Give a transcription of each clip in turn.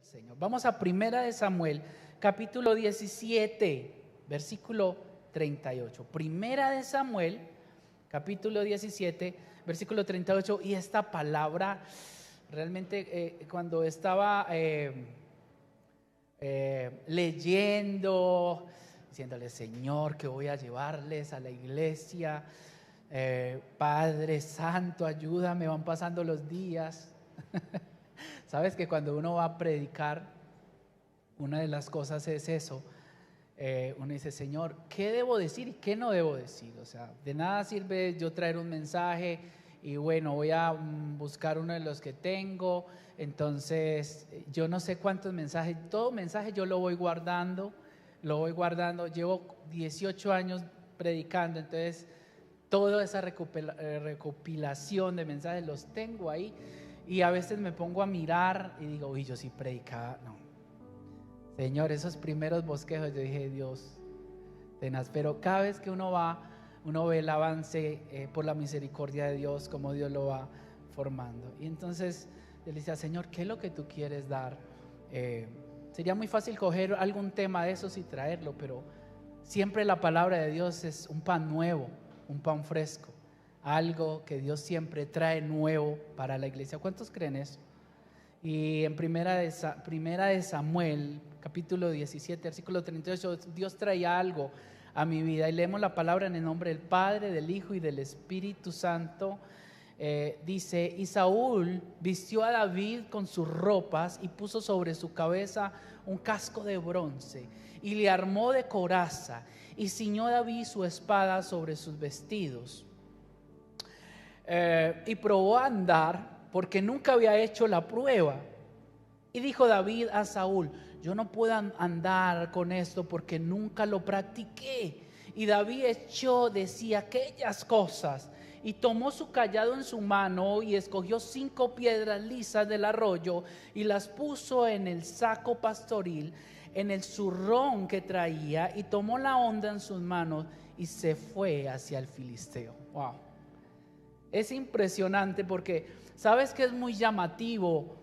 al Señor. Vamos a Primera de Samuel, capítulo 17, versículo 38. Primera de Samuel, capítulo 17, versículo 38. Y esta palabra, realmente cuando estaba leyendo, diciéndole: Señor, que voy a llevarles a la iglesia, Padre Santo, ayúdame, van pasando los días. Sabes que cuando uno va a predicar, una de las cosas es eso. Uno dice: Señor, ¿qué debo decir y qué no debo decir? O sea, de nada sirve yo traer un mensaje y bueno, voy a buscar uno de los que tengo. Entonces, yo no sé cuántos mensajes, todo mensaje yo lo voy guardando. Llevo 18 años predicando, entonces toda esa recopilación de mensajes los tengo ahí. Y a veces me pongo a mirar y digo: uy, yo sí predicaba. No, Señor, esos primeros bosquejos, yo dije: Dios, tenaz. Pero cada vez que uno va, uno ve el avance por la misericordia de Dios, como Dios lo va formando. Y entonces yo le decía: Señor, ¿qué es lo que tú quieres dar? Sería muy fácil coger algún tema de esos y traerlo, pero siempre la palabra de Dios es un pan nuevo, un pan fresco, algo que Dios siempre trae nuevo para la iglesia. ¿Cuántos creen eso? Y en primera de Samuel, capítulo 17, versículo 38, Dios traía algo a mi vida. Y leemos la palabra en el nombre del Padre, del Hijo y del Espíritu Santo. Dice: y Saúl vistió a David con sus ropas y puso sobre su cabeza un casco de bronce y le armó de coraza y ciñó David su espada sobre sus vestidos. Y probó a andar, porque nunca había hecho la prueba. Y dijo David a Saúl: yo no puedo andar con esto porque nunca lo practiqué. Y David echó de sí aquellas cosas y tomó su cayado en su mano y escogió 5 piedras lisas del arroyo y las puso en el saco pastoril, en el zurrón que traía, y tomó la honda en sus manos y se fue hacia el filisteo. Wow. Es impresionante porque sabes que es muy llamativo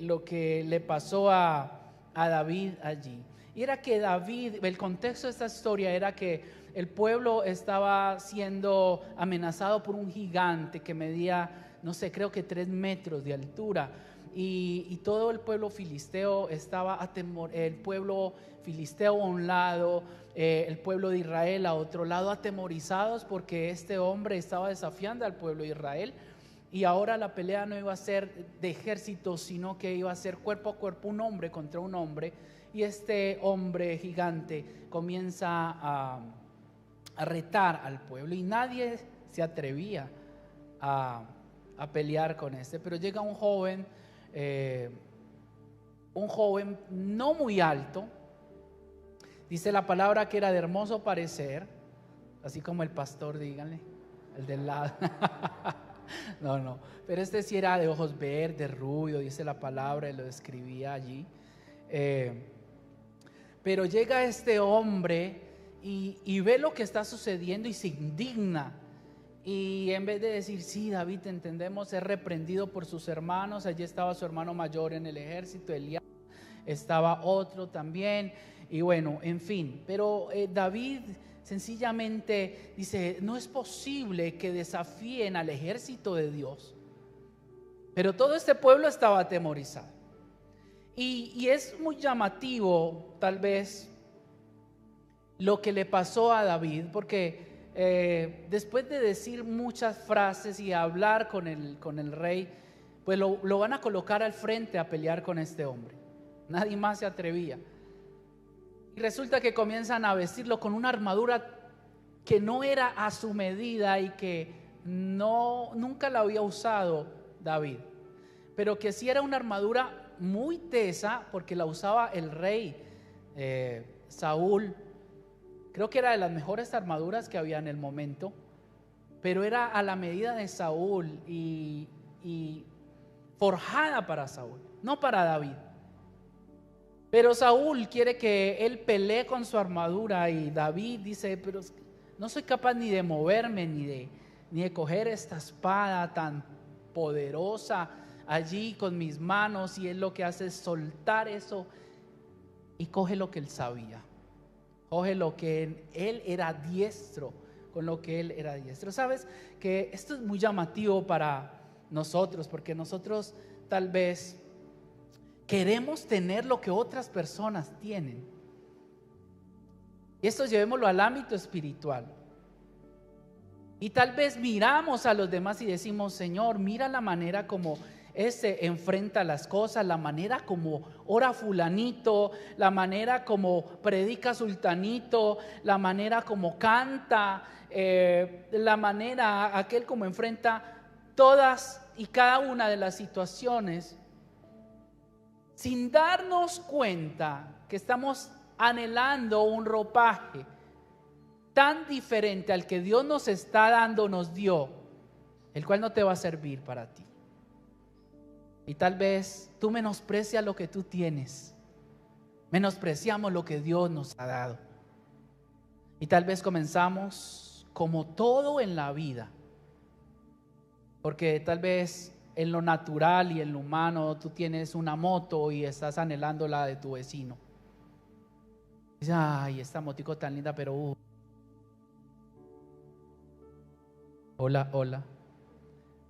lo que le pasó a David allí. Y era que David, el contexto de esta historia era que el pueblo estaba siendo amenazado por un gigante que medía, no sé, creo que 3 metros de altura. Y todo el pueblo filisteo estaba el pueblo filisteo a un lado, el pueblo de Israel a otro lado, atemorizados porque este hombre estaba desafiando al pueblo de Israel. Y ahora la pelea no iba a ser de ejército, sino que iba a ser cuerpo a cuerpo, un hombre contra un hombre. Y este hombre gigante comienza a retar al pueblo y nadie se atrevía a pelear con este. Pero llega un joven no muy alto. Dice la palabra que era de hermoso parecer, así como el pastor, díganle, el del lado. No, pero este sí era de ojos verdes, rubio, dice la palabra, y lo describía allí. Pero llega este hombre y ve lo que está sucediendo y se indigna. Y en vez de decir: sí, David, te entendemos, es reprendido por sus hermanos. Allí estaba su hermano mayor en el ejército, Eliab, estaba otro también. Y bueno, en fin, pero David sencillamente dice: no es posible que desafíen al ejército de Dios. Pero todo este pueblo estaba atemorizado. Y es muy llamativo tal vez lo que le pasó a David, porque después de decir muchas frases y hablar con el rey, pues lo van a colocar al frente a pelear con este hombre. Nadie más se atrevía. Y resulta que comienzan a vestirlo con una armadura que no era a su medida y que nunca la había usado David, pero que sí era una armadura muy tesa, porque la usaba el rey Saúl. Creo que era de las mejores armaduras que había en el momento, pero era a la medida de Saúl y forjada para Saúl, no para David. Pero Saúl quiere que él pelee con su armadura y David dice: pero no soy capaz ni de moverme ni de coger esta espada tan poderosa. allí con mis manos, y Él lo que hace es soltar eso y coge lo que Él sabía, coge lo que Él era diestro, con lo que Él era diestro. Sabes que esto es muy llamativo para nosotros, porque nosotros tal vez queremos tener lo que otras personas tienen, y esto llevémoslo al ámbito espiritual. Y tal vez miramos a los demás y decimos: Señor, mira la manera como ese enfrenta las cosas, la manera como ora fulanito, la manera como predica sultanito, la manera como canta, la manera aquel como enfrenta todas y cada una de las situaciones, sin darnos cuenta que estamos anhelando un ropaje tan diferente al que Dios nos está dando, nos dio, el cual no te va a servir para ti. Y tal vez tú menosprecias lo que tú tienes, menospreciamos lo que Dios nos ha dado, y tal vez comenzamos como todo en la vida, porque tal vez en lo natural y en lo humano tú tienes una moto y estás anhelando la de tu vecino. Dices: ay, esta motico tan linda, pero hola,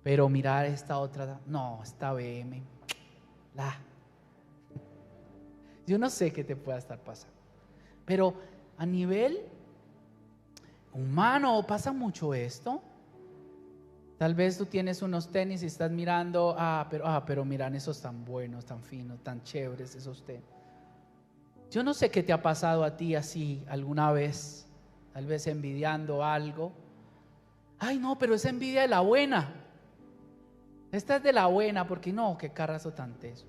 pero mirar esta otra, no, esta BM, yo no sé qué te pueda estar pasando, pero a nivel humano pasa mucho esto. Tal vez tú tienes unos tenis y estás mirando: pero miran esos tan buenos, tan finos, tan chéveres esos tenis. Yo no sé qué te ha pasado a ti así alguna vez, tal vez envidiando algo. Ay, no, pero esa envidia es la buena. Esta es de la buena, porque no, qué carrazo tan teso.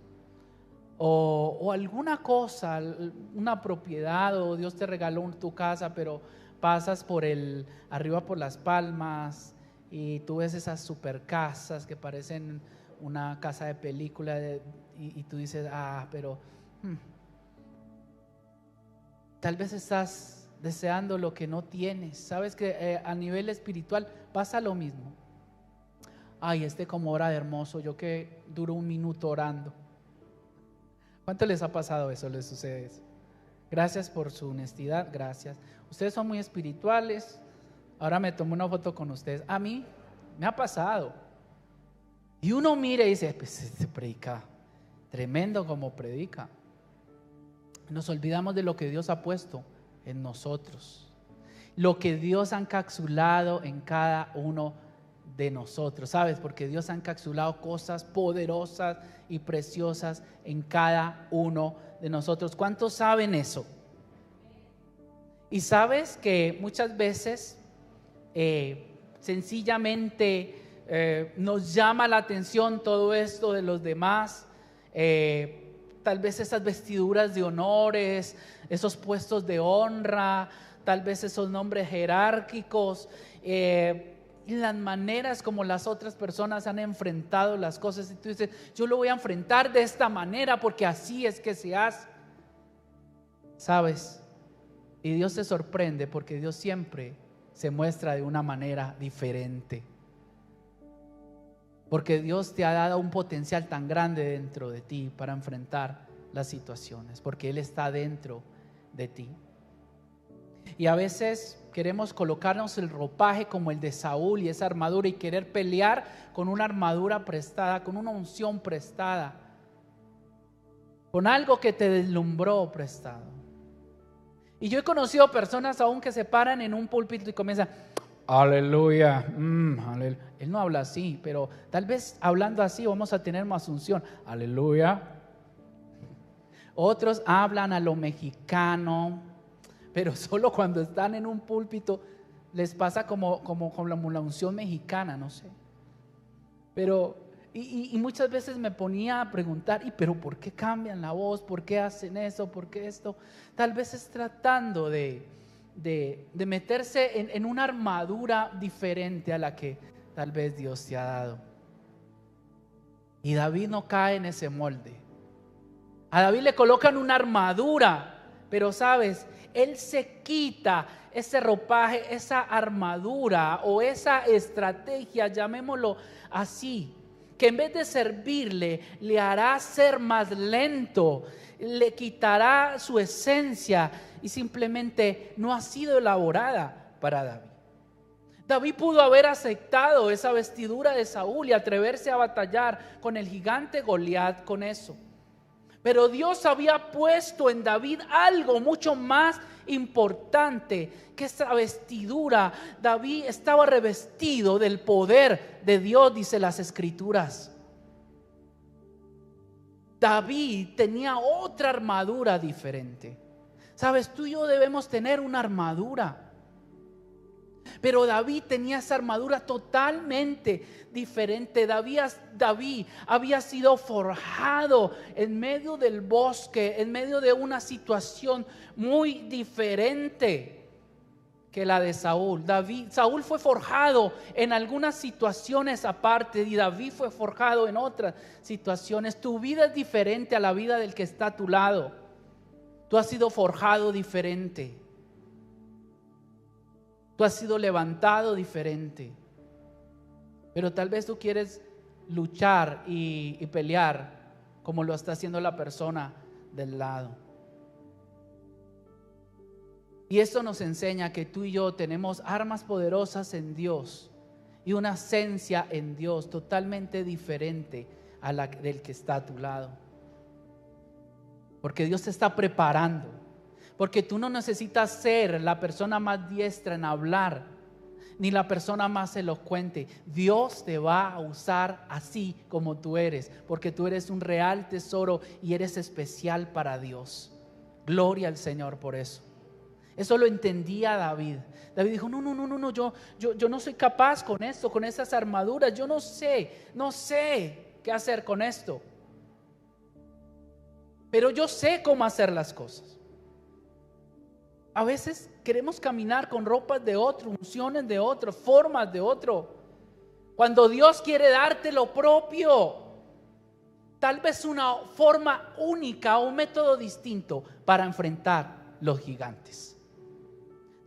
O alguna cosa, una propiedad, o Dios te regaló tu casa, pero pasas por arriba por Las Palmas y tú ves esas super casas que parecen una casa de película, y tú dices: pero tal vez estás deseando lo que no tienes. Sabes que a nivel espiritual pasa lo mismo. Ay, como ora de hermoso, yo que duro 1 minuto orando. ¿Cuánto les ha pasado eso? ¿Les sucede eso? Gracias por su honestidad, gracias. Ustedes son muy espirituales. Ahora me tomo una foto con ustedes. A mí me ha pasado. Y uno mira y dice: pues se predica tremendo como predica. Nos olvidamos de lo que Dios ha puesto en nosotros, lo que Dios ha encapsulado en cada uno de nosotros. ¿Sabes? Porque Dios ha encapsulado cosas poderosas y preciosas en cada uno de nosotros. ¿Cuántos saben eso? Y sabes que muchas veces sencillamente nos llama la atención todo esto de los demás. Tal vez esas vestiduras de honores, esos puestos de honra, tal vez esos nombres jerárquicos, y las maneras como las otras personas han enfrentado las cosas. Y tú dices: yo lo voy a enfrentar de esta manera porque así es que se hace. ¿Sabes? Y Dios te sorprende, porque Dios siempre se muestra de una manera diferente. Porque Dios te ha dado un potencial tan grande dentro de ti para enfrentar las situaciones, porque Él está dentro de ti. Y a veces queremos colocarnos el ropaje como el de Saúl y esa armadura, y querer pelear con una armadura prestada, con una unción prestada, con algo que te deslumbró prestado. Y yo he conocido personas aún que se paran en un púlpito y comienzan: aleluya, aleluya. Él no habla así, pero tal vez hablando así vamos a tener más unción. Aleluya. Otros hablan a lo mexicano, pero solo cuando están en un púlpito les pasa como la unción mexicana, no sé. Pero y muchas veces me ponía a preguntar: pero ¿por qué cambian la voz? ¿Por qué hacen eso? ¿Por qué esto? Tal vez es tratando de meterse en una armadura diferente a la que tal vez Dios te ha dado. Y David no cae en ese molde. A David le colocan una armadura, pero sabes, él se quita ese ropaje, esa armadura o esa estrategia, llamémoslo así, que en vez de servirle, le hará ser más lento, le quitará su esencia y simplemente no ha sido elaborada para David. David pudo haber aceptado esa vestidura de Saúl y atreverse a batallar con el gigante Goliat con eso. Pero Dios había puesto en David algo mucho más importante que esa vestidura. David estaba revestido del poder de Dios, dice las Escrituras. David tenía otra armadura diferente. Sabes, tú y yo debemos tener una armadura. Pero David tenía esa armadura totalmente diferente. David había sido forjado en medio del bosque, en medio de una situación muy diferente que la de Saúl. Saúl fue forjado en algunas situaciones aparte y David fue forjado en otras situaciones. Tu vida es diferente a la vida del que está a tu lado. Tú has sido forjado diferente. Tú has sido levantado diferente. Pero tal vez tú quieres luchar y pelear como lo está haciendo la persona del lado. Y esto nos enseña que tú y yo tenemos armas poderosas en Dios y una esencia en Dios totalmente diferente a la del que está a tu lado. Porque Dios te está preparando. Porque tú no necesitas ser la persona más diestra en hablar, ni la persona más elocuente. Dios te va a usar así como tú eres, porque tú eres un real tesoro y eres especial para Dios. Gloria al Señor por eso. Eso lo entendía David. David dijo, no, yo no soy capaz con esto, con esas armaduras. Yo no sé qué hacer con esto. Pero yo sé cómo hacer las cosas. A veces queremos caminar con ropas de otro, unciones de otro, formas de otro, cuando Dios quiere darte lo propio. Tal vez una forma única, un método distinto para enfrentar los gigantes.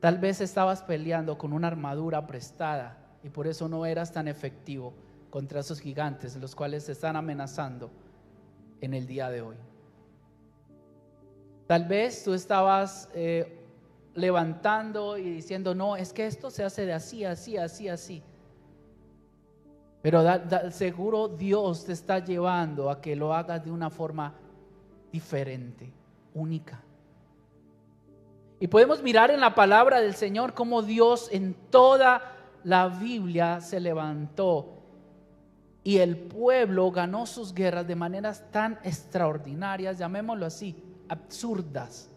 Tal vez estabas peleando con una armadura prestada y por eso no eras tan efectivo contra esos gigantes, los cuales te están amenazando en el día de hoy. Tal vez tú estabas levantando y diciendo, no, es que esto se hace de así. Pero seguro Dios te está llevando a que lo hagas de una forma diferente, única. Y podemos mirar en la palabra del Señor cómo Dios en toda la Biblia se levantó y el pueblo ganó sus guerras de maneras tan extraordinarias, llamémoslo así, absurdas.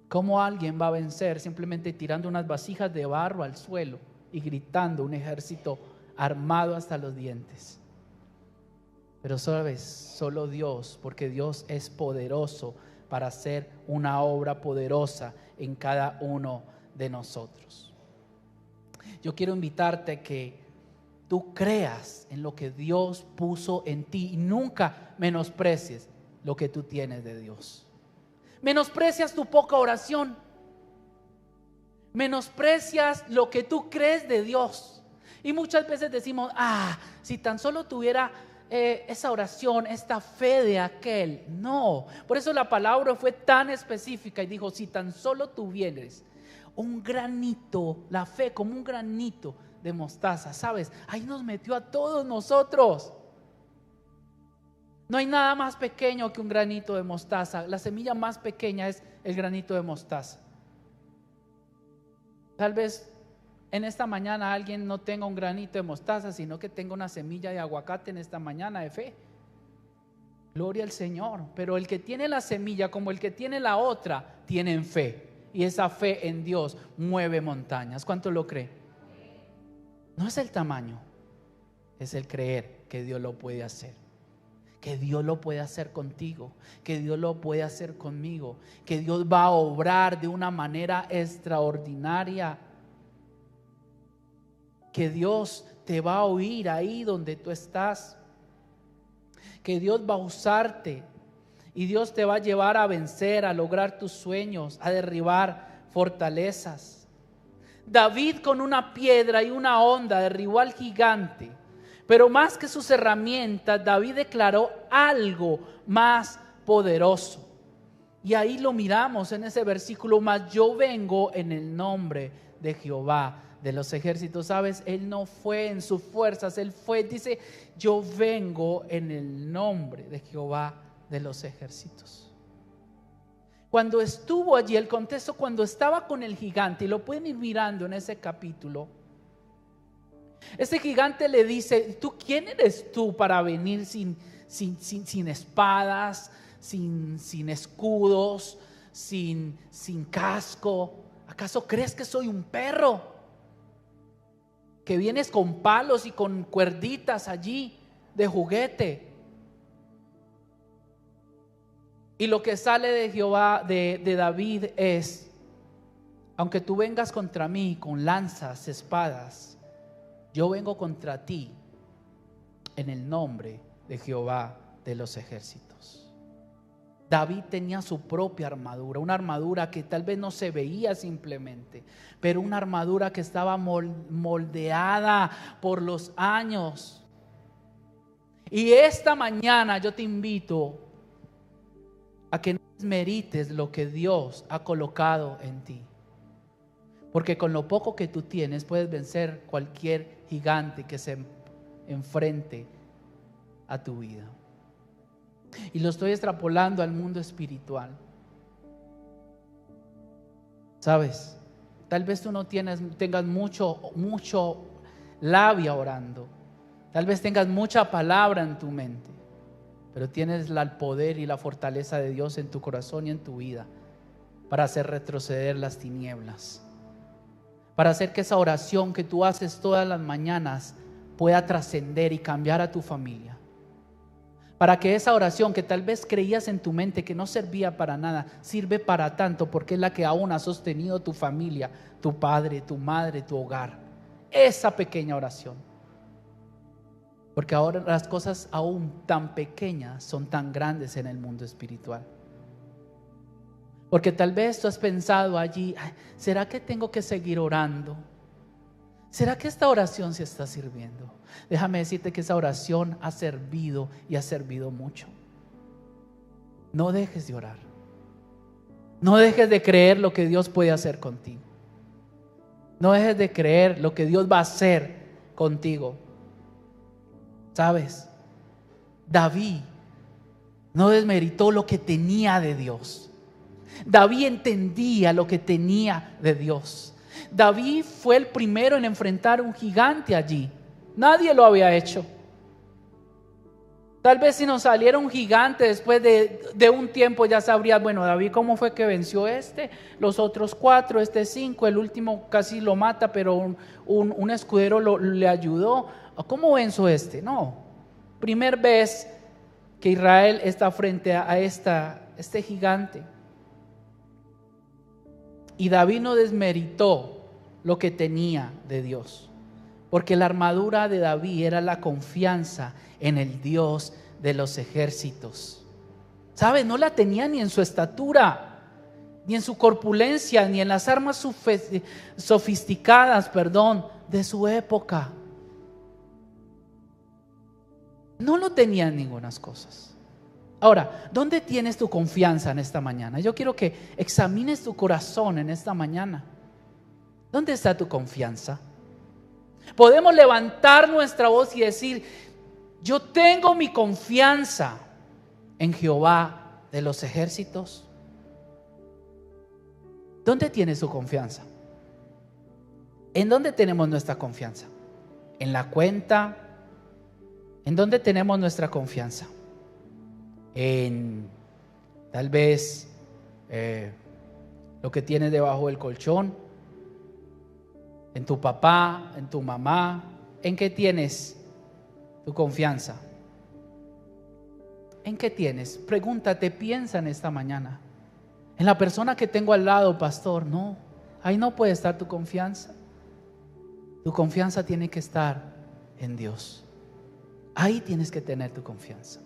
¿Cómo alguien va a vencer simplemente tirando unas vasijas de barro al suelo y gritando un ejército armado hasta los dientes? Pero sabes, solo Dios, porque Dios es poderoso para hacer una obra poderosa en cada uno de nosotros. Yo quiero invitarte a que tú creas en lo que Dios puso en ti y nunca menosprecies lo que tú tienes de Dios. Menosprecias tu poca oración, menosprecias lo que tú crees de Dios. Y muchas veces decimos, si tan solo tuviera esa oración, esta fe de aquel. No, por eso la palabra fue tan específica y dijo, si tan solo tuvieres un granito, la fe como un granito de mostaza, ¿sabes? Ahí nos metió a todos nosotros. No hay nada más pequeño que un granito de mostaza. La semilla más pequeña es el granito de mostaza. Tal vez en esta mañana alguien no tenga un granito de mostaza, sino que tenga una semilla de aguacate en esta mañana de fe. Gloria al Señor. Pero el que tiene la semilla como el que tiene la otra, tienen fe. Y esa fe en Dios mueve montañas. ¿Cuánto lo cree? No es el tamaño, es el creer que Dios lo puede hacer. Que Dios lo puede hacer contigo, que Dios lo puede hacer conmigo, que Dios va a obrar de una manera extraordinaria, que Dios te va a oír ahí donde tú estás, que Dios va a usarte y Dios te va a llevar a vencer, a lograr tus sueños, a derribar fortalezas. David con una piedra y una honda derribó al gigante. Pero más que sus herramientas, David declaró algo más poderoso. Y ahí lo miramos en ese versículo: mas yo vengo en el nombre de Jehová de los ejércitos. ¿Sabes? Él no fue en sus fuerzas, él dice: yo vengo en el nombre de Jehová de los ejércitos. Cuando estuvo allí, el contexto, cuando estaba con el gigante, y lo pueden ir mirando en ese capítulo, ese gigante le dice: ¿tú quién eres tú para venir sin espadas, sin escudos, sin casco? ¿Acaso crees que soy un perro? Que vienes con palos y con cuerditas allí de juguete. Y lo que sale de Jehová, de David, es: aunque tú vengas contra mí con lanzas, espadas, yo vengo contra ti en el nombre de Jehová de los ejércitos. David tenía su propia armadura, una armadura que tal vez no se veía simplemente, pero una armadura que estaba moldeada por los años. Y esta mañana yo te invito a que no desmerites lo que Dios ha colocado en ti, porque con lo poco que tú tienes puedes vencer cualquier gigante que se enfrente a tu vida. Y lo estoy extrapolando al mundo espiritual. ¿Sabes? Tal vez tú no tengas mucho labia orando. Tal vez tengas mucha palabra en tu mente, pero tienes el poder y la fortaleza de Dios en tu corazón y en tu vida para hacer retroceder las tinieblas, para hacer que esa oración que tú haces todas las mañanas pueda trascender y cambiar a tu familia, para que esa oración que tal vez creías en tu mente que no servía para nada, sirve para tanto, porque es la que aún ha sostenido tu familia, tu padre, tu madre, tu hogar. Esa pequeña oración, porque ahora las cosas aún tan pequeñas son tan grandes en el mundo espiritual. Porque tal vez tú has pensado allí: ¿será que tengo que seguir orando? ¿Será que esta oración se está sirviendo? Déjame decirte que esa oración ha servido y ha servido mucho. No dejes de orar. No dejes de creer lo que Dios puede hacer contigo. No dejes de creer lo que Dios va a hacer contigo. ¿Sabes? David no desmeritó lo que tenía de Dios. David entendía lo que tenía de Dios. David fue el primero en enfrentar un gigante allí. Nadie lo había hecho. Tal vez si nos saliera un gigante después de un tiempo, ya sabrías: bueno, David, ¿cómo fue que venció los otros 4, 5, el último casi lo mata, pero un escudero le ayudó? ¿Cómo venció No, primer vez que Israel está frente a este gigante. Y David no desmeritó lo que tenía de Dios, porque la armadura de David era la confianza en el Dios de los ejércitos. ¿Sabes? No la tenía ni en su estatura, ni en su corpulencia, ni en las armas sofisticadas, de su época. No lo tenía en ninguna cosas. Ahora, ¿dónde tienes tu confianza en esta mañana? Yo quiero que examines tu corazón en esta mañana. ¿Dónde está tu confianza? Podemos levantar nuestra voz y decir: yo tengo mi confianza en Jehová de los ejércitos. ¿Dónde tienes tu confianza? ¿En dónde tenemos nuestra confianza? ¿En la cuenta? ¿En dónde tenemos nuestra confianza? En tal vez lo que tienes debajo del colchón, en tu papá, en tu mamá. ¿En qué tienes tu confianza? ¿En qué tienes? Pregúntate, piensa en esta mañana. ¿En la persona que tengo al lado, pastor? No, ahí no puede estar tu confianza. Tu confianza tiene que estar en Dios. Ahí tienes que tener tu confianza.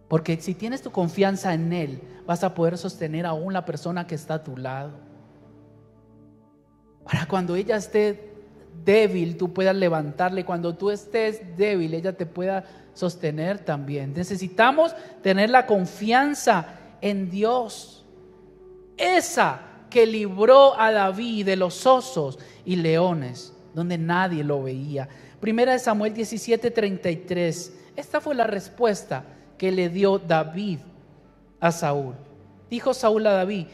Porque si tienes tu confianza en Él, vas a poder sostener aún la persona que está a tu lado. Para cuando ella esté débil, tú puedas levantarle. Cuando tú estés débil, ella te pueda sostener también. Necesitamos tener la confianza en Dios. Esa que libró a David de los osos y leones, donde nadie lo veía. Primera de Samuel 17:33. Esta fue la respuesta que le dio David a Saúl. Dijo Saúl a David: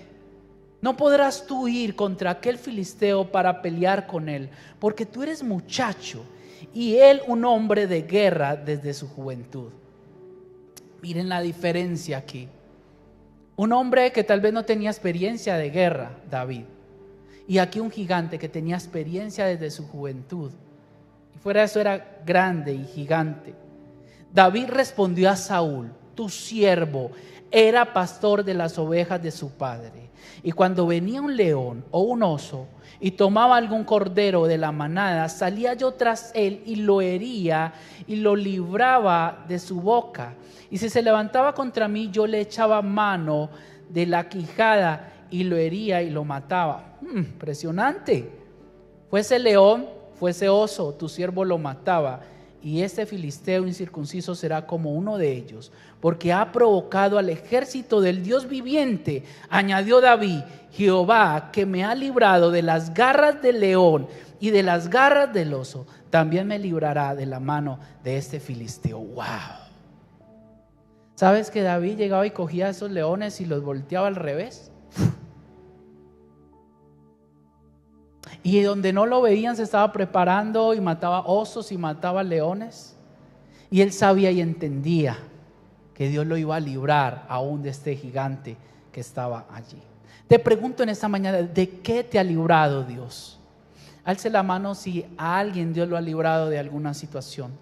no podrás tú ir contra aquel filisteo para pelear con él, porque tú eres muchacho y él un hombre de guerra desde su juventud. Miren la diferencia aquí. Un hombre que tal vez no tenía experiencia de guerra, David, y aquí un gigante que tenía experiencia desde su juventud, y fuera de eso era grande y gigante. David respondió a Saúl: tu siervo era pastor de las ovejas de su padre, y cuando venía un león o un oso y tomaba algún cordero de la manada, salía yo tras él y lo hería y lo libraba de su boca. Y si se levantaba contra mí, yo le echaba mano de la quijada y lo hería y lo mataba. Impresionante. Fuese león, fuese oso, tu siervo lo mataba. Y este filisteo incircunciso será como uno de ellos, porque ha provocado al ejército del Dios viviente. Añadió David: Jehová, que me ha librado de las garras del león y de las garras del oso, también me librará de la mano de este filisteo. ¡Wow! ¿Sabes que David llegaba y cogía a esos leones y los volteaba al revés? Y donde no lo veían se estaba preparando y mataba osos y mataba leones. Y él sabía y entendía que Dios lo iba a librar aún de este gigante que estaba allí. Te pregunto en esta mañana: ¿de qué te ha librado Dios? Alce la mano si a alguien Dios lo ha librado de alguna situación.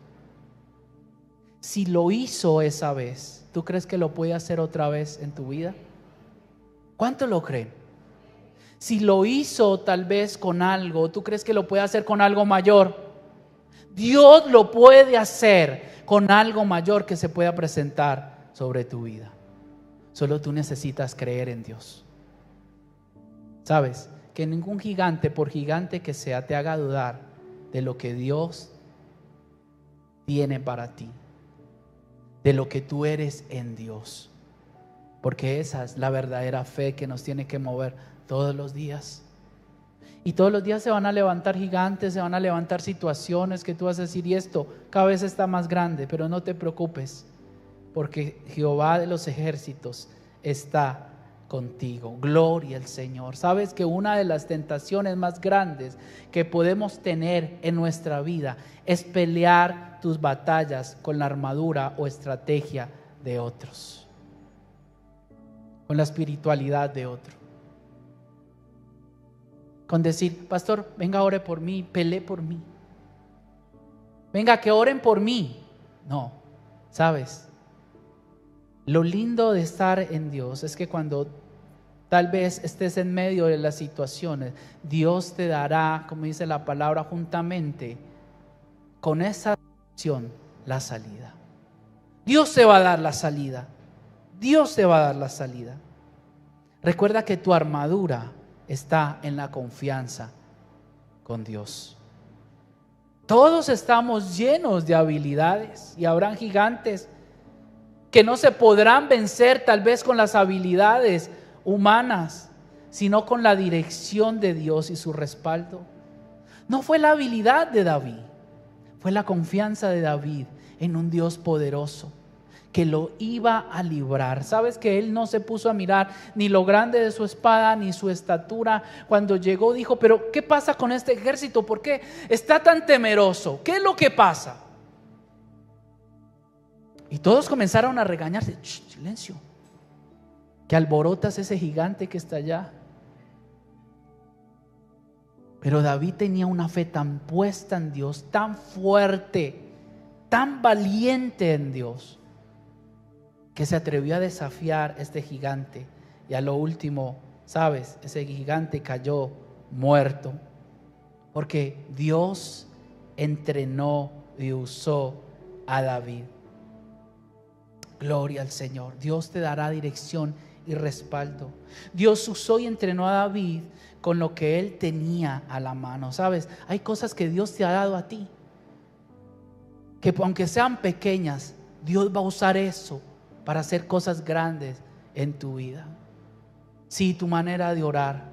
Si lo hizo esa vez, ¿tú crees que lo puede hacer otra vez en tu vida? ¿Cuánto lo creen? Si lo hizo tal vez con algo, ¿tú crees que lo puede hacer con algo mayor? Dios lo puede hacer con algo mayor que se pueda presentar sobre tu vida. Solo tú necesitas creer en Dios. ¿Sabes? Que ningún gigante, por gigante que sea, te haga dudar de lo que Dios tiene para ti, de lo que tú eres en Dios. Porque esa es la verdadera fe que nos tiene que mover todos los días. Y todos los días se van a levantar gigantes, se van a levantar situaciones que tú vas a decir: y esto cada vez está más grande. Pero no te preocupes, porque Jehová de los ejércitos está contigo. Gloria al Señor. Sabes que una de las tentaciones más grandes que podemos tener en nuestra vida es pelear tus batallas con la armadura o estrategia de otros, con la espiritualidad de otro. Con decir: pastor, venga, ore por mí, pelee por mí. Venga, que oren por mí. No, ¿sabes? Lo lindo de estar en Dios es que cuando tal vez estés en medio de las situaciones, Dios te dará, como dice la palabra, juntamente con esa acción, la salida. Dios te va a dar la salida. Dios te va a dar la salida. Recuerda que tu armadura está en la confianza con Dios. Todos estamos llenos de habilidades y habrán gigantes que no se podrán vencer tal vez con las habilidades humanas, sino con la dirección de Dios y su respaldo. No fue la habilidad de David, fue la confianza de David en un Dios poderoso que lo iba a librar. Sabes que él no se puso a mirar ni lo grande de su espada ni su estatura. Cuando llegó dijo: pero ¿qué pasa con este ejército? ¿Por qué está tan temeroso? ¿Qué es lo que pasa? Y todos comenzaron a regañarse. Silencio, que alborotas ese gigante que está allá. Pero David tenía una fe tan puesta en Dios, tan fuerte, tan valiente en Dios, que se atrevió a desafiar a este gigante. Y a lo último, ¿sabes? Ese gigante cayó muerto, porque Dios entrenó y usó a David. Gloria al Señor. Dios te dará dirección y respaldo. Dios usó y entrenó a David con lo que él tenía a la mano. ¿Sabes? Hay cosas que Dios te ha dado a ti, que aunque sean pequeñas, Dios va a usar eso para hacer cosas grandes en tu vida. Si tu manera de orar,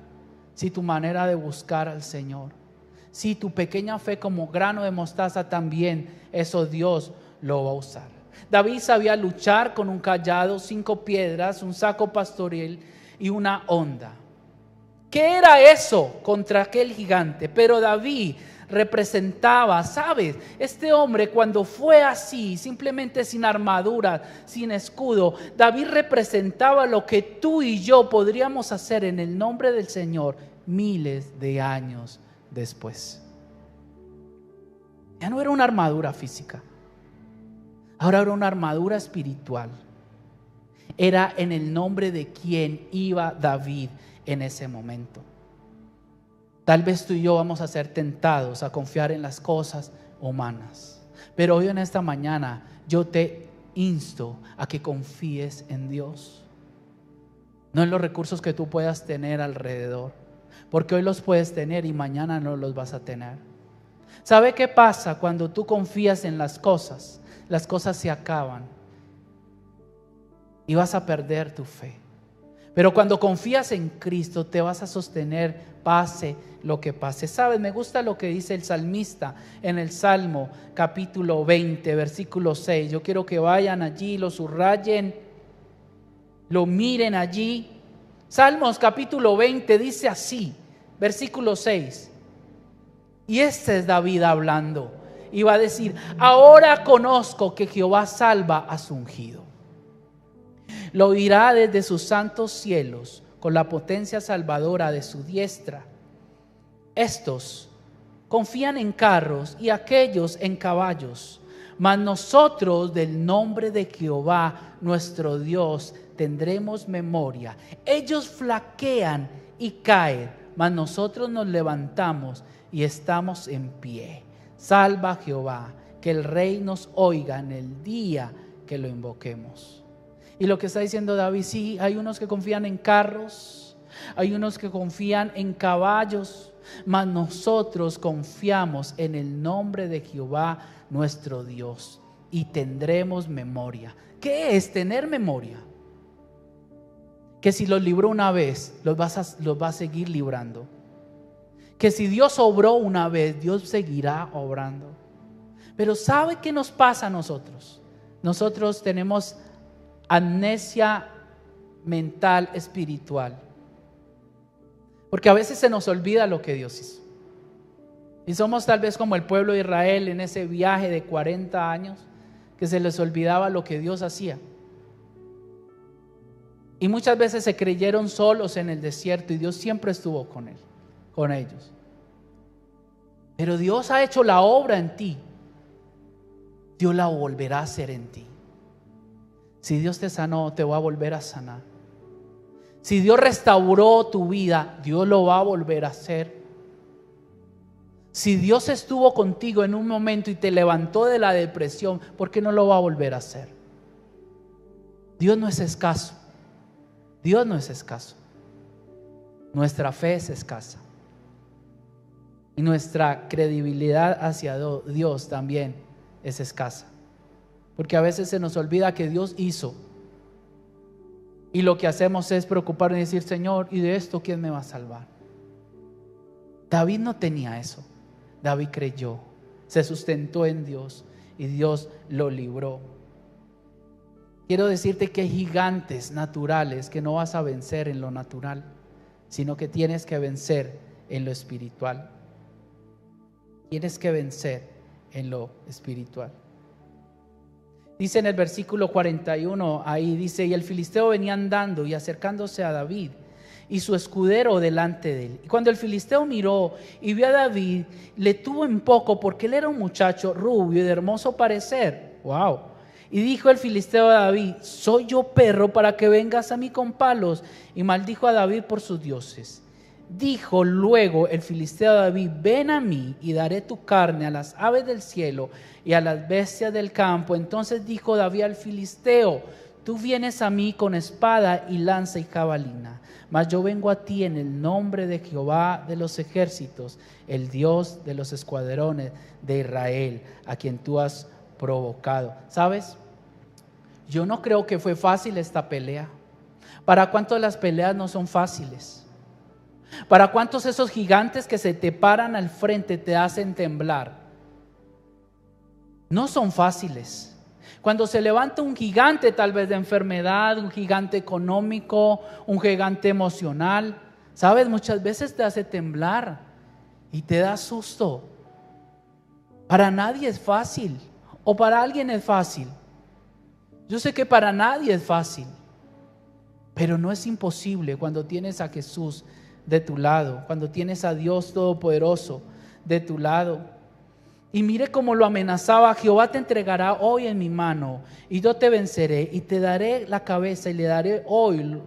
si tu manera de buscar al Señor, si tu pequeña fe como grano de mostaza también, eso Dios lo va a usar. David sabía luchar con un cayado, 5 piedras, un saco pastoril y una honda. ¿Qué era eso contra aquel gigante? Pero David representaba, ¿sabes? Este hombre cuando fue así, simplemente sin armadura, sin escudo, David representaba lo que tú y yo podríamos hacer en el nombre del Señor miles de años después. Ya no era una armadura física, ahora era una armadura espiritual. Era en el nombre de quien iba David en ese momento. Tal vez tú y yo vamos a ser tentados a confiar en las cosas humanas, pero hoy en esta mañana yo te insto a que confíes en Dios, no en los recursos que tú puedas tener alrededor, porque hoy los puedes tener y mañana no los vas a tener. ¿Sabe qué pasa cuando tú confías en las cosas? Las cosas se acaban y vas a perder tu fe. Pero cuando confías en Cristo te vas a sostener pase lo que pase. ¿Sabes? Me gusta lo que dice el salmista en el Salmo capítulo 20, versículo 6. Yo quiero que vayan allí, lo subrayen, lo miren allí. Salmos capítulo 20 dice así, versículo 6. Y este es David hablando. Y va a decir: ahora conozco que Jehová salva a su ungido. Lo oirá desde sus santos cielos con la potencia salvadora de su diestra. Estos confían en carros y aquellos en caballos, mas nosotros del nombre de Jehová nuestro Dios tendremos memoria. Ellos flaquean y caen, mas nosotros nos levantamos y estamos en pie. Salva a Jehová, que el Rey nos oiga en el día que lo invoquemos. Y lo que está diciendo David, sí, hay unos que confían en carros, hay unos que confían en caballos, mas nosotros confiamos en el nombre de Jehová nuestro Dios y tendremos memoria. ¿Qué es tener memoria? Que si los libró una vez, los va a seguir librando. Que si Dios obró una vez, Dios seguirá obrando. Pero ¿sabe qué nos pasa a nosotros? Nosotros tenemos amnesia mental espiritual, porque a veces se nos olvida lo que Dios hizo, y somos tal vez como el pueblo de Israel en ese viaje de 40 años que se les olvidaba lo que Dios hacía, y muchas veces se creyeron solos en el desierto y Dios siempre estuvo con ellos. Pero Dios ha hecho la obra en ti, Dios la volverá a hacer en ti. Si Dios te sanó, te va a volver a sanar. Si Dios restauró tu vida, Dios lo va a volver a hacer. Si Dios estuvo contigo en un momento y te levantó de la depresión, ¿por qué no lo va a volver a hacer? Dios no es escaso. Dios no es escaso. Nuestra fe es escasa. Y nuestra credibilidad hacia Dios también es escasa. Porque a veces se nos olvida que Dios hizo. Y lo que hacemos es preocuparnos y decir: Señor, ¿y de esto quién me va a salvar? David no tenía eso. David creyó, se sustentó en Dios y Dios lo libró. Quiero decirte que hay gigantes naturales que no vas a vencer en lo natural, sino que tienes que vencer en lo espiritual. Tienes que vencer en lo espiritual. Dice en el versículo 41, ahí dice: y el filisteo venía andando y acercándose a David, y su escudero delante de él. Y cuando el filisteo miró y vio a David, le tuvo en poco, porque él era un muchacho rubio y de hermoso parecer. Wow. Y dijo el filisteo a David: ¿soy yo perro para que vengas a mí con palos? Y maldijo a David por sus dioses. Dijo luego el filisteo a David: ven a mí y daré tu carne a las aves del cielo y a las bestias del campo. Entonces dijo David al filisteo: Tú vienes a mí con espada y lanza y jabalina, mas yo vengo a ti en el nombre de Jehová de los ejércitos, el Dios de los escuadrones de Israel, a quien tú has provocado. ¿Sabes? Yo no creo que fue fácil esta pelea. ¿Para cuántos las peleas no son fáciles? ¿Para cuántos esos gigantes que se te paran al frente te hacen temblar? No son fáciles. Cuando se levanta un gigante tal vez de enfermedad, un gigante económico, un gigante emocional, ¿sabes? Muchas veces te hace temblar y te da susto. Para nadie es fácil, o para alguien es fácil. Yo sé que para nadie es fácil, pero no es imposible cuando tienes a Jesús de tu lado, cuando tienes a Dios Todopoderoso de tu lado. Y mire cómo lo amenazaba: Jehová te entregará hoy en mi mano, y yo te venceré, y te daré la cabeza, y le daré hoy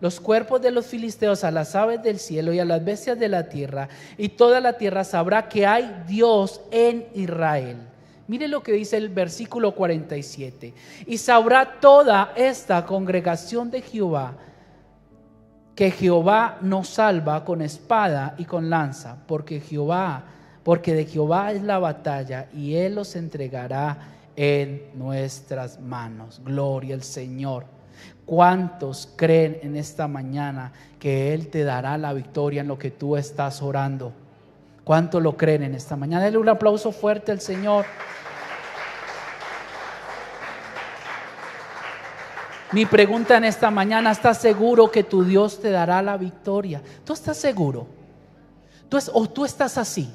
los cuerpos de los filisteos a las aves del cielo y a las bestias de la tierra, y toda la tierra sabrá que hay Dios en Israel. Mire lo que dice el versículo 47. Y sabrá toda esta congregación de Jehová que Jehová nos salva con espada y con lanza, porque de Jehová es la batalla, y Él los entregará en nuestras manos. Gloria al Señor. ¿Cuántos creen en esta mañana que Él te dará la victoria en lo que tú estás orando? ¿Cuántos lo creen en esta mañana? Denle un aplauso fuerte al Señor. Mi pregunta en esta mañana: ¿estás seguro que tu Dios te dará la victoria? ¿Tú estás seguro? ¿O tú estás así?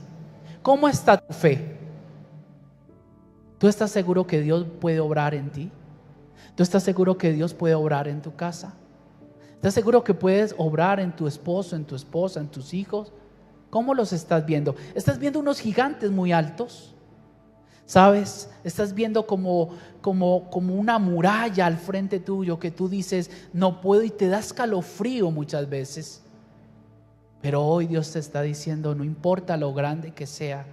¿Cómo está tu fe? ¿Tú estás seguro que Dios puede obrar en ti? ¿Tú estás seguro que Dios puede obrar en tu casa? ¿Estás seguro que puedes obrar en tu esposo, en tu esposa, en tus hijos? ¿Cómo los estás viendo? ¿Estás viendo unos gigantes muy altos? ¿Sabes? Estás viendo como una muralla al frente tuyo que tú dices: no puedo, y te da escalofrío muchas veces. Pero hoy Dios te está diciendo: no importa lo grande que sea,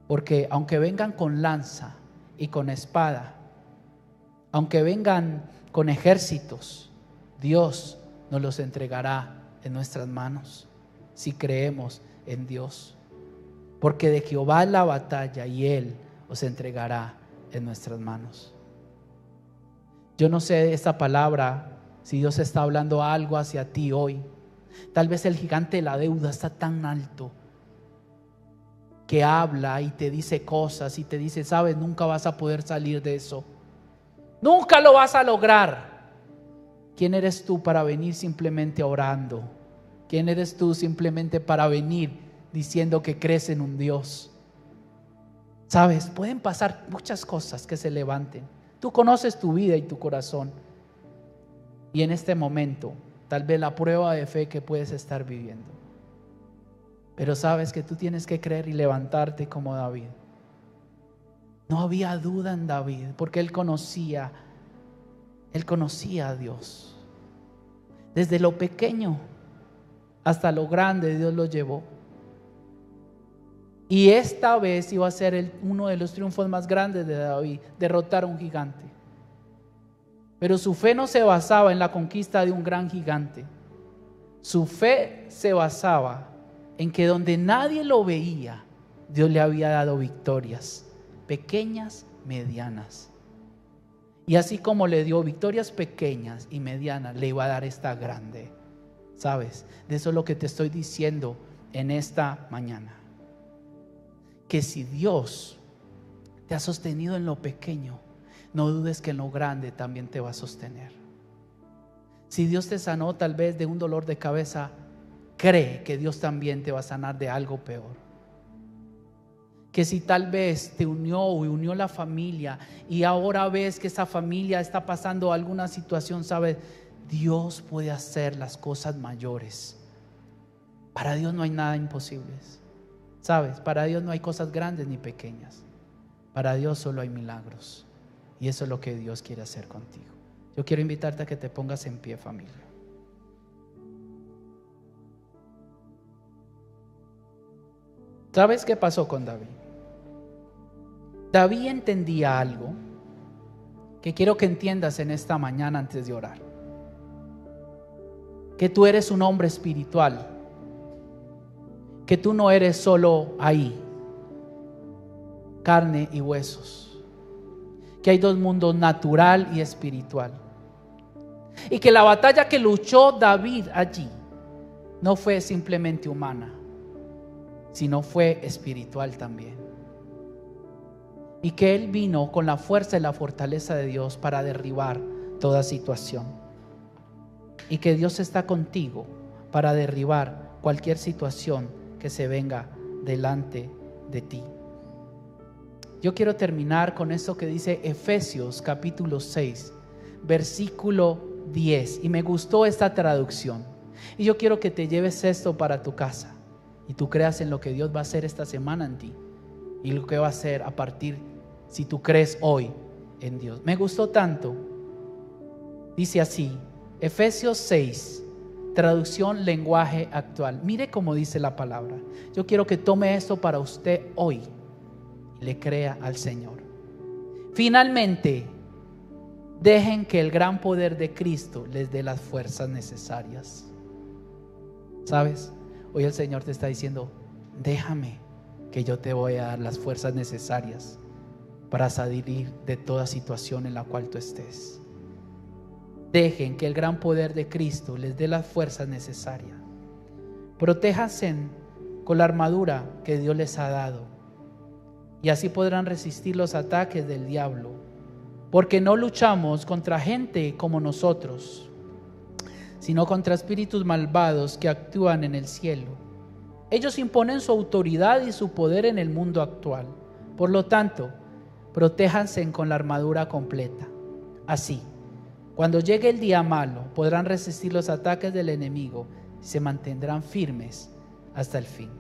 porque aunque vengan con lanza y con espada, aunque vengan con ejércitos, Dios nos los entregará en nuestras manos si creemos en Dios. Porque de Jehová es la batalla, y Él os entregará en nuestras manos. Yo no sé esta palabra, si Dios está hablando algo hacia ti hoy. Tal vez el gigante de la deuda está tan alto que habla y te dice cosas y te dice: sabes, nunca vas a poder salir de eso. Nunca lo vas a lograr. ¿Quién eres tú para venir simplemente orando? ¿Quién eres tú simplemente para venir diciendo que crees en un Dios? Sabes, pueden pasar muchas cosas que se levanten. Tú conoces tu vida y tu corazón, y en este momento tal vez la prueba de fe que puedes estar viviendo. Pero sabes que tú tienes que creer y levantarte como David. No había duda en David, porque él conocía a Dios. Desde lo pequeño hasta lo grande Dios lo llevó. Y esta vez iba a ser uno de los triunfos más grandes de David: derrotar a un gigante. Pero su fe no se basaba en la conquista de un gran gigante. Su fe se basaba en que donde nadie lo veía, Dios le había dado victorias, pequeñas, medianas. Y así como le dio victorias pequeñas y medianas, le iba a dar esta grande. ¿Sabes? De eso es lo que te estoy diciendo en esta mañana. Que si Dios te ha sostenido en lo pequeño, no dudes que en lo grande también te va a sostener. Si Dios te sanó tal vez de un dolor de cabeza, cree que Dios también te va a sanar de algo peor. Que si tal vez te unió la familia, y ahora ves que esa familia está pasando alguna situación, sabes, Dios puede hacer las cosas mayores. Para Dios no hay nada imposible. ¿Sabes? Para Dios no hay cosas grandes ni pequeñas. Para Dios solo hay milagros. Y eso es lo que Dios quiere hacer contigo. Yo quiero invitarte a que te pongas en pie, familia. ¿Sabes qué pasó con David? David entendía algo. que quiero que entiendas en esta mañana antes de orar. Que tú eres un hombre espiritual, que tú no eres solo ahí, carne y huesos, que hay dos mundos, natural y espiritual, y que la batalla que luchó David allí no fue simplemente humana, sino fue espiritual también, y que él vino con la fuerza y la fortaleza de Dios para derribar toda situación, y que Dios está contigo para derribar cualquier situación que se venga delante de ti. Yo quiero terminar con esto que dice Efesios capítulo 6 versículo 10, y me gustó esta traducción, y yo quiero que te lleves esto para tu casa y tú creas en lo que Dios va a hacer esta semana en ti y lo que va a hacer a partir, si tú crees hoy en Dios. Me gustó tanto. Dice así, Efesios 6, traducción lenguaje actual. Mire cómo dice la palabra. Yo quiero que tome esto para usted hoy y le crea al Señor. Finalmente, dejen que el gran poder de Cristo les dé las fuerzas necesarias. ¿Sabes? Hoy el Señor te está diciendo, déjame que yo te voy a dar las fuerzas necesarias para salir de toda situación en la cual tú estés. Dejen que el gran poder de Cristo les dé las fuerzas necesarias. Protéjanse con la armadura que Dios les ha dado, y así podrán resistir los ataques del diablo, porque no luchamos contra gente como nosotros, sino contra espíritus malvados que actúan en el cielo. Ellos imponen su autoridad y su poder en el mundo actual. Por lo tanto, protéjanse con la armadura completa. Así, cuando llegue el día malo, podrán resistir los ataques del enemigo y se mantendrán firmes hasta el fin.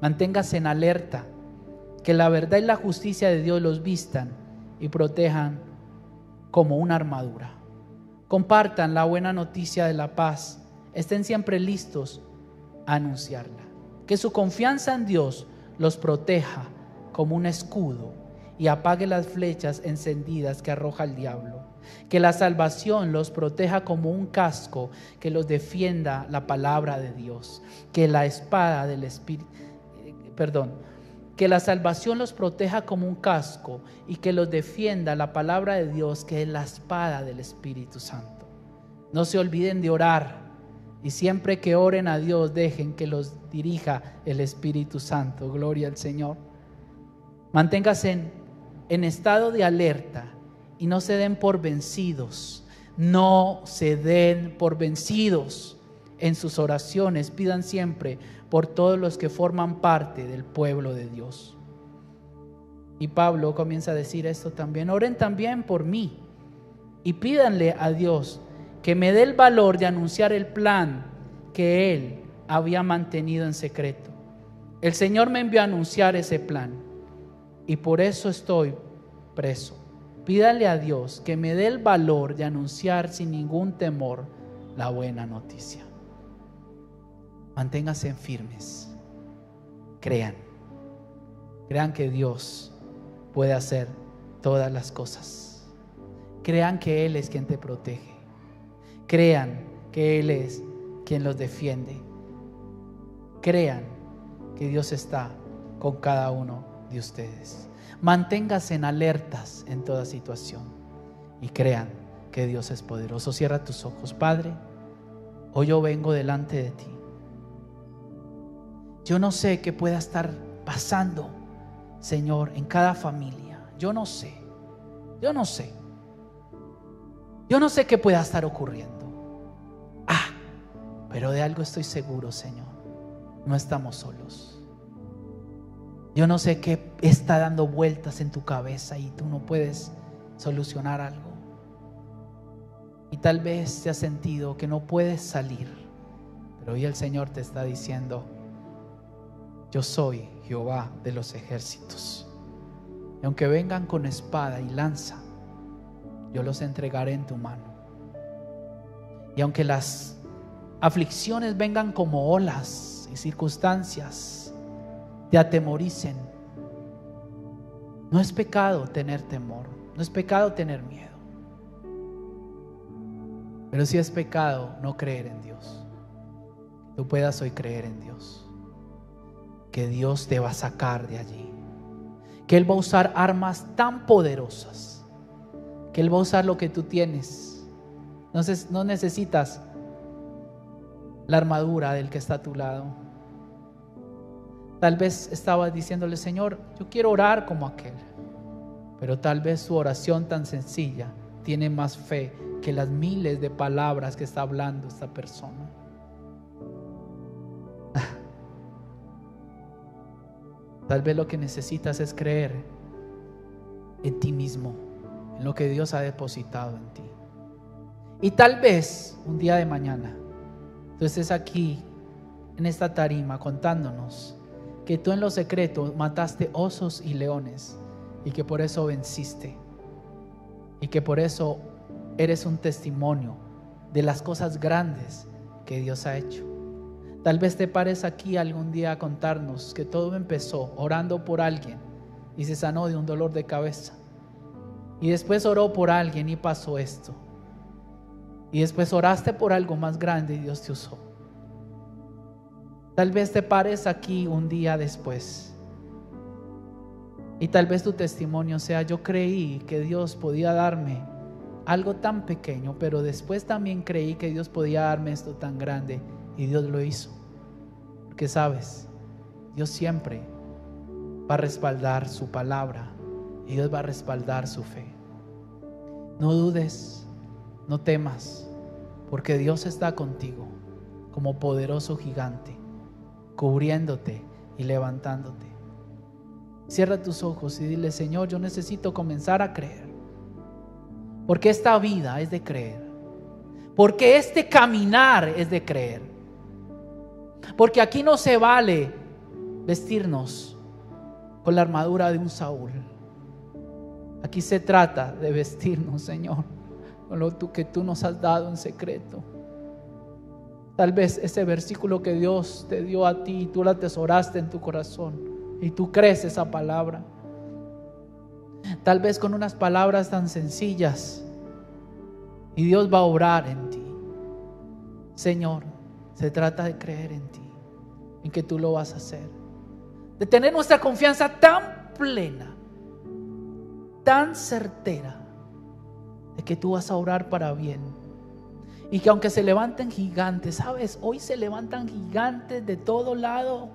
Manténgase en alerta, que la verdad y la justicia de Dios los vistan y protejan como una armadura. Compartan la buena noticia de la paz. Estén siempre listos a anunciarla. Que su confianza en Dios los proteja como un escudo y apague las flechas encendidas que arroja el diablo. Que la salvación los proteja como un casco que los defienda la palabra de Dios. Que la espada del Espíritu, que la salvación los proteja como un casco y que los defienda la palabra de Dios, que es la espada del Espíritu Santo. No se olviden de orar, y siempre que oren a Dios, dejen que los dirija el Espíritu Santo. Gloria al Señor. Manténganse en estado de alerta y no se den por vencidos. No se den por vencidos. En sus oraciones pidan siempre por todos los que forman parte del pueblo de Dios. Y Pablo comienza a decir esto también: oren también por mí y pídanle a Dios que me dé el valor de anunciar el plan que Él había mantenido en secreto. El Señor me envió a anunciar ese plan y por eso estoy preso. Pídale a Dios que me dé el valor de anunciar sin ningún temor la buena noticia. Manténganse firmes. Crean que Dios puede hacer todas las cosas. Crean que Él es quien te protege. Crean que Él es quien los defiende. Crean que Dios está con cada uno de ustedes. Manténganse en alertas en toda situación y crean que Dios es poderoso. Cierra tus ojos. Padre, hoy yo vengo delante de ti. Yo no sé qué pueda estar pasando, Señor, en cada familia. Yo no sé qué pueda estar ocurriendo. Pero de algo estoy seguro, Señor: no estamos solos. Yo no sé qué está dando vueltas en tu cabeza y tú no puedes solucionar algo. Y tal vez te has sentido que no puedes salir, pero hoy el Señor te está diciendo: yo soy Jehová de los ejércitos. Y aunque vengan con espada y lanza, yo los entregaré en tu mano. Y aunque las aflicciones vengan como olas y circunstancias te atemoricen, no es pecado tener temor, no es pecado tener miedo. Pero si es pecado no creer en Dios, tú puedas hoy creer en Dios, que Dios te va a sacar de allí, que Él va a usar armas tan poderosas, que Él va a usar lo que tú tienes. No necesitas la armadura del que está a tu lado. Tal vez estabas diciéndole: Señor, yo quiero orar como aquel. Pero tal vez su oración tan sencilla tiene más fe que las miles de palabras que está hablando esta persona. Tal vez lo que necesitas es creer en ti mismo, en lo que Dios ha depositado en ti. Y tal vez un día de mañana tú estés aquí en esta tarima contándonos que tú en lo secreto mataste osos y leones y que por eso venciste y que por eso eres un testimonio de las cosas grandes que Dios ha hecho. Tal vez te pares aquí algún día a contarnos que todo empezó orando por alguien y se sanó de un dolor de cabeza, y después oró por alguien y pasó esto, y después oraste por algo más grande y Dios te usó. Tal vez te pares aquí un día después y tal vez tu testimonio sea: yo creí que Dios podía darme algo tan pequeño, pero después también creí que Dios podía darme esto tan grande, y Dios lo hizo. Porque sabes, Dios siempre va a respaldar su palabra y Dios va a respaldar su fe. No dudes, no temas, porque Dios está contigo como poderoso gigante, cubriéndote y levantándote. Cierra tus ojos y dile: Señor, yo necesito comenzar a creer, porque esta vida es de creer, porque este caminar es de creer, porque aquí no se vale vestirnos con la armadura de un Saúl. Aquí se trata de vestirnos, Señor, con lo que tú nos has dado en secreto. Tal vez ese versículo que Dios te dio a ti, tú lo atesoraste en tu corazón y tú crees esa palabra. Tal vez con unas palabras tan sencillas, y Dios va a obrar en ti. Señor, se trata de creer en ti, en que tú lo vas a hacer, de tener nuestra confianza tan plena, tan certera, de que tú vas a obrar para bien. Y que aunque se levanten gigantes, ¿sabes? Hoy se levantan gigantes de todo lado.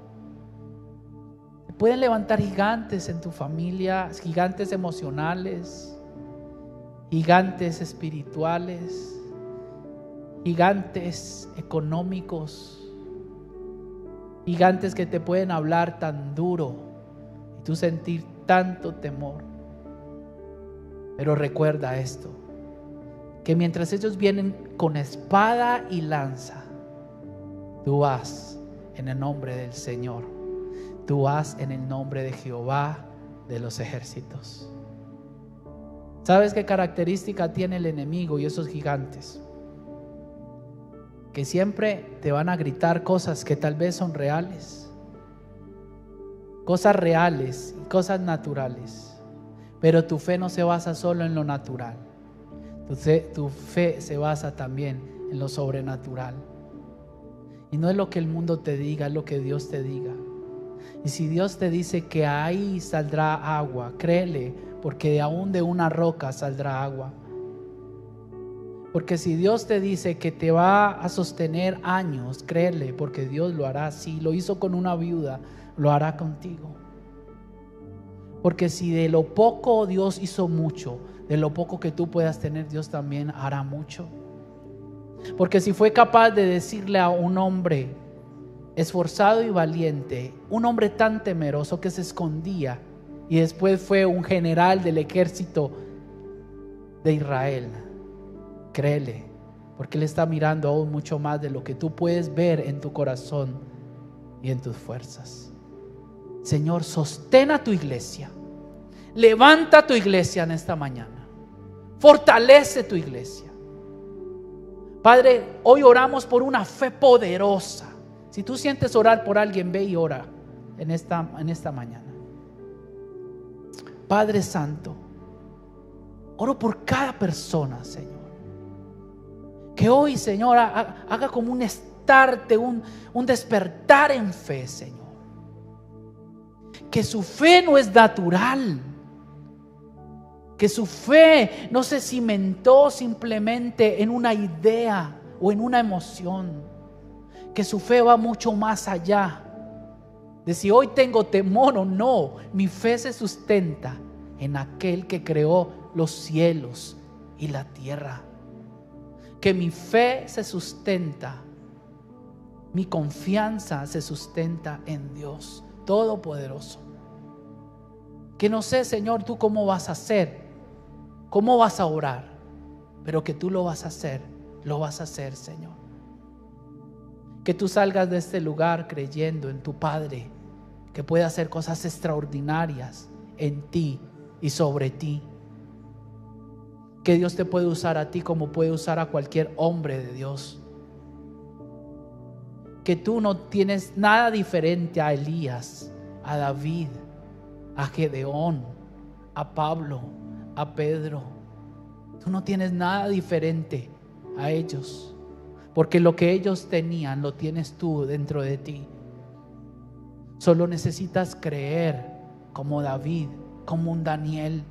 Se pueden levantar gigantes en tu familia, gigantes emocionales, gigantes espirituales, gigantes económicos, gigantes que te pueden hablar tan duro y tú sentir tanto temor. Pero recuerda esto, que mientras ellos vienen con espada y lanza, tú vas en el nombre del Señor, tú vas en el nombre de Jehová de los ejércitos. ¿Sabes qué característica tiene el enemigo y esos gigantes? Que siempre te van a gritar cosas que tal vez son reales, cosas reales y cosas naturales, pero tu fe no se basa solo en lo natural. Tu fe se basa también en lo sobrenatural. Y no es lo que el mundo te diga, es lo que Dios te diga. Y si Dios te dice que ahí saldrá agua, créele, porque aún de una roca saldrá agua. Porque si Dios te dice que te va a sostener años, créele, porque Dios lo hará. Si lo hizo con una viuda, lo hará contigo. Porque si de lo poco Dios hizo mucho, de lo poco que tú puedas tener, Dios también hará mucho. Porque si fue capaz de decirle a un hombre esforzado y valiente, un hombre tan temeroso que se escondía y después fue un general del ejército de Israel, créele, porque Él está mirando aún mucho más de lo que tú puedes ver en tu corazón y en tus fuerzas. Señor, sostén a tu iglesia, levanta tu iglesia en esta mañana, fortalece tu iglesia. Padre, hoy oramos por una fe poderosa. Si tú sientes orar por alguien, ve y ora en esta mañana. Padre Santo, oro por cada persona, Señor, Que hoy, Señor, haga como un estarte, un despertar en fe, Señor. Que su fe no es natural. Que su fe no se cimentó simplemente en una idea o en una emoción. Que su fe va mucho más allá de si hoy tengo temor o no. Mi fe se sustenta en aquel que creó los cielos y la tierra. Que mi fe se sustenta, mi confianza se sustenta en Dios Todopoderoso. Que no sé, Señor, tú cómo vas a hacer, cómo vas a orar, pero que tú lo vas a hacer, Señor. Que tú salgas de este lugar creyendo en tu Padre, que puede hacer cosas extraordinarias en ti y sobre ti. Que Dios te puede usar a ti como puede usar a cualquier hombre de Dios. Que tú no tienes nada diferente a Elías, a David, a Gedeón, a Pablo, a Pedro. Tú no tienes nada diferente a ellos, porque lo que ellos tenían lo tienes tú dentro de ti. Solo necesitas creer como David, como un Daniel,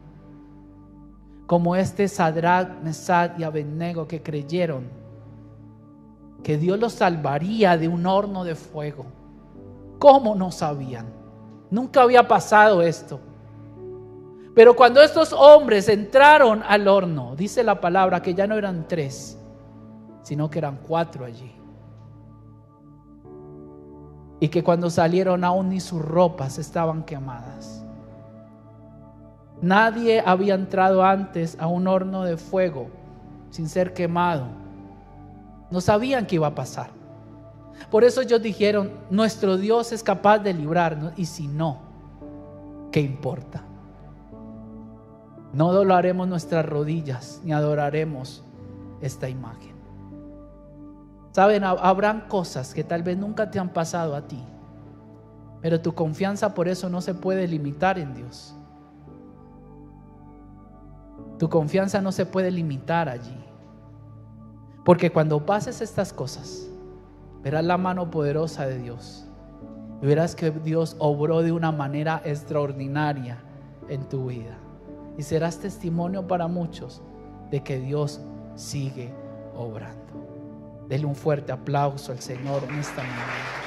como este Sadrach, Mesach y Abednego, que creyeron que Dios los salvaría de un horno de fuego. ¿Cómo no sabían? Nunca había pasado esto. Pero cuando estos hombres entraron al horno, dice la palabra que ya no eran 3, sino que eran 4 allí. Y que cuando salieron aún ni sus ropas estaban quemadas. Nadie había entrado antes a un horno de fuego sin ser quemado. No sabían qué iba a pasar. Por eso ellos dijeron: nuestro Dios es capaz de librarnos, y si no, ¿qué importa? No doblaremos nuestras rodillas ni adoraremos esta imagen. Saben, habrán cosas que tal vez nunca te han pasado a ti, pero tu confianza por eso no se puede limitar en Dios. Tu confianza no se puede limitar allí, porque cuando pases estas cosas, verás la mano poderosa de Dios y verás que Dios obró de una manera extraordinaria en tu vida, y serás testimonio para muchos de que Dios sigue obrando. Dele un fuerte aplauso al Señor en esta mañana.